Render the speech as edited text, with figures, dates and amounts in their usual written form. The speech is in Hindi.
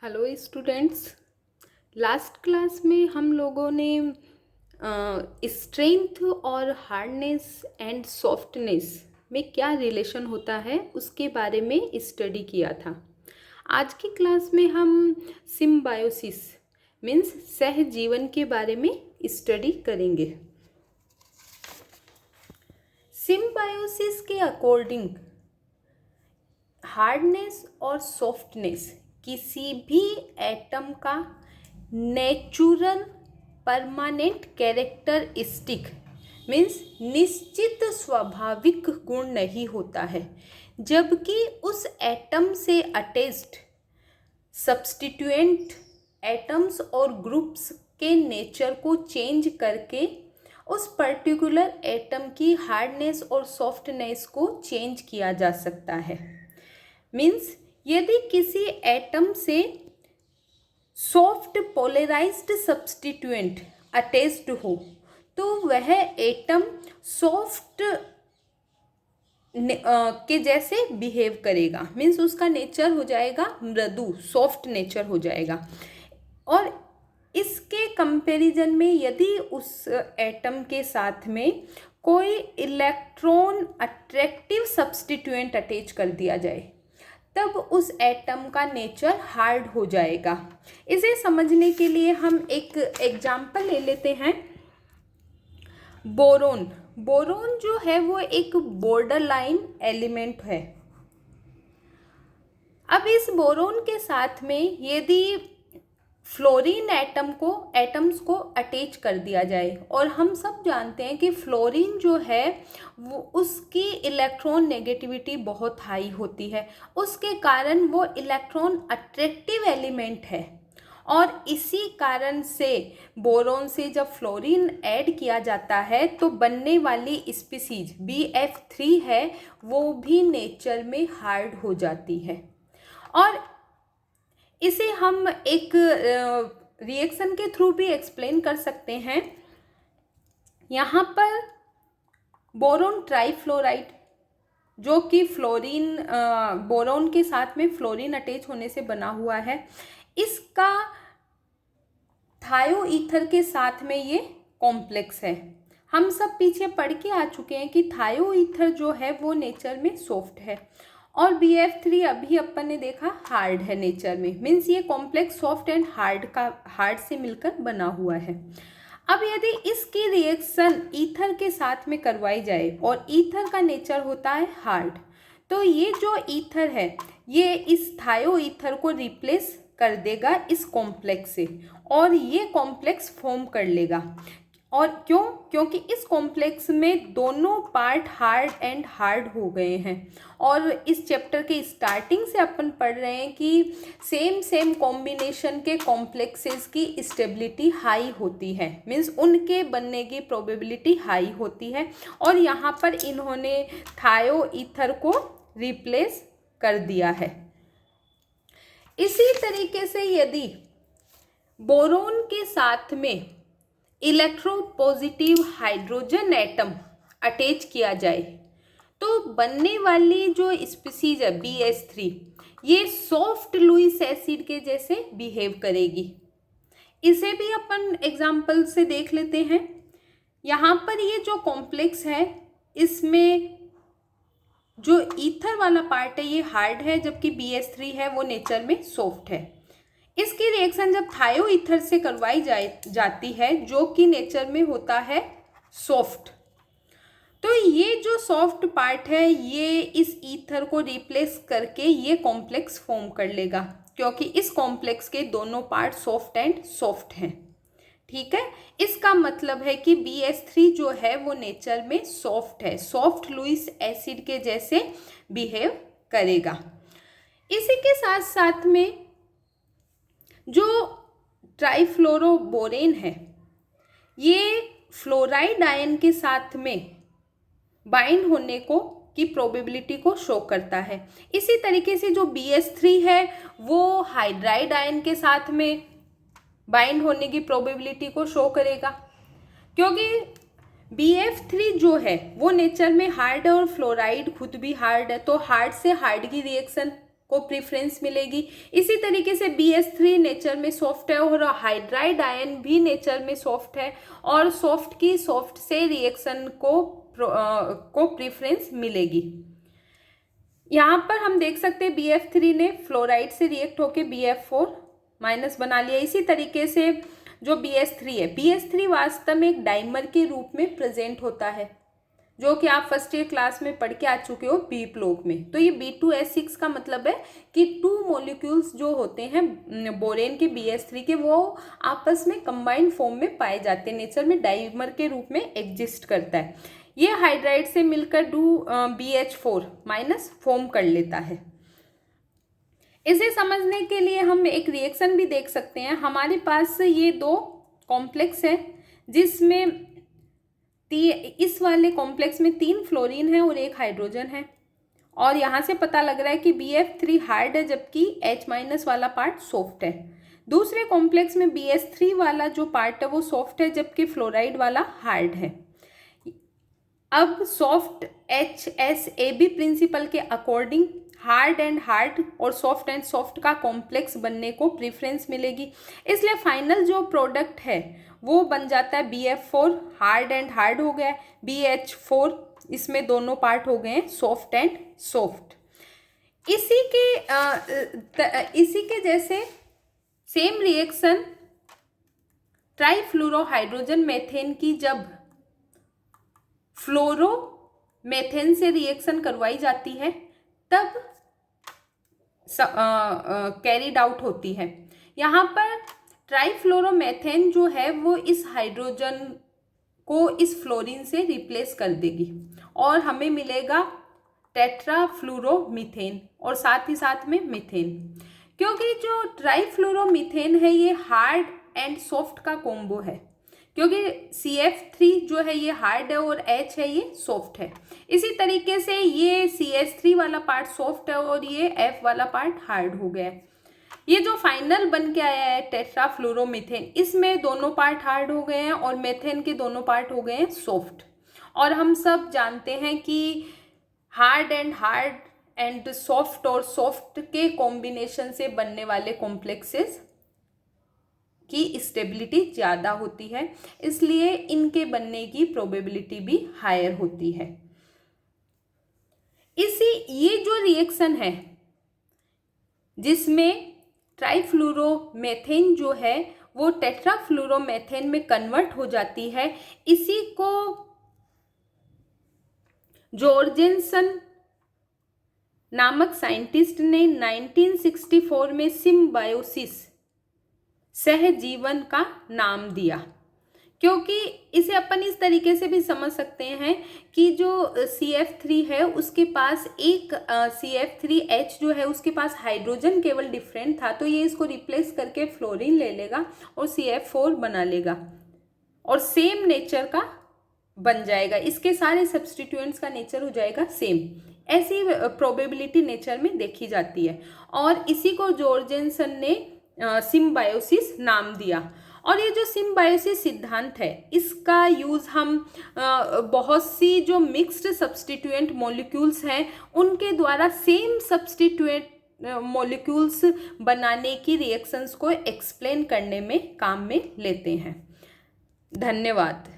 Hello students. लास्ट क्लास में हम लोगों ने स्ट्रेंथ और हार्डनेस एंड सॉफ्टनेस में क्या रिलेशन होता है उसके बारे में स्टडी किया था। आज की क्लास में हम सिम्बायोसिस मीन्स सहजीवन के बारे में स्टडी करेंगे। सिम्बायोसिस के अकॉर्डिंग हार्डनेस और सॉफ्टनेस किसी भी एटम का नेचुरल परमानेंट कैरेक्टरिस्टिक मीन्स निश्चित स्वाभाविक गुण नहीं होता है, जबकि उस एटम से अटैच्ड सब्स्टिट्यूएंट एटम्स और ग्रुप्स के नेचर को चेंज करके उस पर्टिकुलर एटम की हार्डनेस और सॉफ्टनेस को चेंज किया जा सकता है। मीन्स यदि किसी एटम से सॉफ्ट पोलराइज्ड सब्स्टिट्यूएंट अटैच्ड हो तो वह एटम सॉफ्ट के जैसे बिहेव करेगा। मीन्स उसका नेचर हो जाएगा मृदु, सॉफ्ट नेचर हो जाएगा। और इसके कंपैरिजन में यदि उस एटम के साथ में कोई इलेक्ट्रॉन अट्रैक्टिव सब्स्टिट्यूएंट अटैच कर दिया जाए तब उस एटम का नेचर हार्ड हो जाएगा। इसे समझने के लिए हम एक एग्जाम्पल ले लेते हैं। बोरोन बोरोन जो है वो एक बॉर्डर लाइन एलिमेंट है। अब इस बोरोन के साथ में यदि फ्लोरीन एटम्स को अटैच कर दिया जाए, और हम सब जानते हैं कि फ्लोरीन जो है वो उसकी इलेक्ट्रॉन नेगेटिविटी बहुत हाई होती है, उसके कारण वो इलेक्ट्रॉन अट्रैक्टिव एलिमेंट है। और इसी कारण से बोरोन से जब फ्लोरीन ऐड किया जाता है तो बनने वाली स्पीसीज BF3 है वो भी नेचर में हार्ड हो जाती है। और इसे हम एक रिएक्शन के थ्रू भी एक्सप्लेन कर सकते हैं। यहाँ पर बोरोन ट्राइफ्लोराइड जो कि फ्लोरीन बोरोन के साथ में फ्लोरीन अटैच होने से बना हुआ है, इसका थायो ईथर के साथ में ये कॉम्प्लेक्स है। हम सब पीछे पढ़ के आ चुके हैं कि थायो ईथर जो है वो नेचर में सॉफ्ट है और BF3 अभी अपन ने देखा हार्ड है नेचर में। मीन्स ये कॉम्प्लेक्स सॉफ्ट एंड हार्ड से मिलकर बना हुआ है। अब यदि इसकी रिएक्शन ईथर के साथ में करवाई जाए और ईथर का नेचर होता है हार्ड, तो ये जो ईथर है ये इस थायो ईथर को रिप्लेस कर देगा इस कॉम्प्लेक्स से और ये कॉम्प्लेक्स फॉर्म कर लेगा। और क्योंकि इस कॉम्प्लेक्स में दोनों पार्ट हार्ड हो गए हैं। और इस चैप्टर के स्टार्टिंग से अपन पढ़ रहे हैं कि सेम कॉम्बिनेशन के कॉम्प्लेक्सेस की स्टेबिलिटी हाई होती है। मीन्स उनके बनने की प्रोबेबिलिटी हाई होती है और यहाँ पर इन्होंने थायो ईथर को रिप्लेस कर दिया है। इसी तरीके से यदि बोरोन के साथ में इलेक्ट्रोपॉजिटिव हाइड्रोजन एटम अटैच किया जाए तो बनने वाली जो स्पीसीज है BH3 ये सॉफ्ट लुईस एसिड के जैसे बिहेव करेगी। इसे भी अपन एग्जाम्पल से देख लेते हैं। यहाँ पर ये जो कॉम्प्लेक्स है इसमें जो ईथर वाला पार्ट है ये हार्ड है, जबकि BH3 है वो नेचर में सॉफ्ट है। इसकी रिएक्शन जब थायो ईथर से करवाई जाती है जो कि नेचर में होता है सॉफ्ट, तो ये जो सॉफ्ट पार्ट है ये इस ईथर को रिप्लेस करके ये कॉम्प्लेक्स फॉर्म कर लेगा, क्योंकि इस कॉम्प्लेक्स के दोनों पार्ट सॉफ्ट एंड सॉफ्ट हैं। ठीक है, इसका मतलब है कि BH3 जो है वो नेचर में सॉफ्ट है, सॉफ्ट लुईस एसिड के जैसे बिहेव करेगा। इसी के साथ साथ में जो ट्राइफ्लोरोबोरेन है ये फ्लोराइड आयन के साथ में बाइंड होने की प्रोबेबिलिटी को शो करता है। इसी तरीके से जो BH3 है वो हाइड्राइड आयन के साथ में बाइंड होने की प्रोबेबिलिटी को शो करेगा, क्योंकि BF3 जो है वो नेचर में हार्ड है और फ्लोराइड खुद भी हार्ड है, तो हार्ड से हार्ड की रिएक्शन को प्रीफरेंस मिलेगी। इसी तरीके से BH3 नेचर में सॉफ्ट है और हाइड्राइड आयन भी नेचर में सॉफ्ट है और सॉफ्ट की सॉफ्ट से रिएक्शन को प्रीफरेंस मिलेगी। यहाँ पर हम देख सकते हैं BF3 ने फ्लोराइड से रिएक्ट होकर BF4 माइनस बना लिया। इसी तरीके से जो BH3 है, BH3 वास्तव में एक डाइमर के रूप में प्रेजेंट होता है, जो कि आप फर्स्ट ईयर क्लास में पढ़ के आ चुके हो बी ब्लॉक में। तो ये B2S6 का मतलब है कि 2 मॉलिक्यूल्स जो होते हैं बोरेन के BH3 के, वो आपस में कंबाइंड फॉर्म में पाए जाते हैं, नेचर में डाइमर के रूप में एग्जिस्ट करता है। ये हाइड्राइड से मिलकर BH4 माइनस फॉर्म कर लेता है। इसे समझने के लिए हम एक रिएक्शन भी देख सकते हैं। हमारे पास ये 2 कॉम्प्लेक्स है जिसमें इस वाले कॉम्प्लेक्स में 3 फ्लोरीन है और 1 हाइड्रोजन है, और यहाँ से पता लग रहा है कि BF3 हार्ड है जबकि H- वाला पार्ट सॉफ्ट है। दूसरे कॉम्प्लेक्स में BH3 वाला जो पार्ट है वो सॉफ्ट है जबकि फ्लोराइड वाला हार्ड है। अब सॉफ्ट HSAB प्रिंसिपल के अकॉर्डिंग हार्ड एंड हार्ड और सॉफ्ट एंड सॉफ्ट का कॉम्प्लेक्स बनने को प्रीफरेंस मिलेगी, इसलिए फाइनल जो प्रोडक्ट है वो बन जाता है BF4, हार्ड एंड हार्ड हो गया, BH4, इसमें दोनों पार्ट हो गए हैं सॉफ्ट एंड सॉफ्ट। इसी के जैसे सेम रिएक्शन ट्राइफ्लोरोहाइड्रोजन मेथेन की जब फ्लोरोमेथेन से रिएक्शन करवाई जाती है तब कैरिड आउट होती है। यहाँ पर ट्राइफ्लोरोमेथेन जो है वो इस हाइड्रोजन को इस फ्लोरीन से रिप्लेस कर देगी और हमें मिलेगा टेट्राफ्लोरोमीथेन और साथ ही साथ में मीथेन। क्योंकि जो ट्राइफ्लोरोमीथेन है ये हार्ड एंड सॉफ्ट का कॉम्बो है, क्योंकि CF3 जो है ये हार्ड है और H है ये सॉफ्ट है। इसी तरीके से ये CH3 वाला पार्ट सॉफ्ट है और ये F वाला पार्ट हार्ड हो गया है। ये जो फाइनल बन के आया है टेट्राफ्लोरोमीथेन, इसमें दोनों पार्ट हार्ड हो गए हैं और मेथेन के दोनों पार्ट हो गए हैं सॉफ्ट। और हम सब जानते हैं कि हार्ड एंड सॉफ्ट और सॉफ्ट के कॉम्बिनेशन से बनने वाले कॉम्प्लेक्सेस की स्टेबिलिटी ज़्यादा होती है, इसलिए इनके बनने की प्रोबेबिलिटी भी हायर होती है। ये जो रिएक्शन है जिसमें ट्राइफ्लोरोमेथेन जो है वो टेट्राफ्लोरोमेथेन में कन्वर्ट हो जाती है, इसी को जॉर्जेनसन नामक साइंटिस्ट ने 1964 में सिम्बायोसिस सहजीवन का नाम दिया। क्योंकि इसे अपन इस तरीके से भी समझ सकते हैं कि जो CF3 है उसके पास एक CF3H जो है उसके पास हाइड्रोजन केवल डिफरेंट था, तो ये इसको रिप्लेस करके फ्लोरीन ले लेगा और CF4 बना लेगा और सेम नेचर का बन जाएगा, इसके सारे सब्स्टिट्यूएंट्स का नेचर हो जाएगा सेम। ऐसी प्रोबेबिलिटी नेचर में देखी जाती है और इसी को जॉर्जेनसन ने सिम्बायोसिस नाम दिया। और ये जो सिम्बायोसिस सिद्धांत है इसका यूज़ हम बहुत सी जो मिक्स्ड सब्स्टिट्यूएंट मॉलिक्यूल्स हैं उनके द्वारा सेम सब्स्टिट्यूएंट मॉलिक्यूल्स बनाने की रिएक्शंस को एक्सप्लेन करने में काम में लेते हैं। धन्यवाद।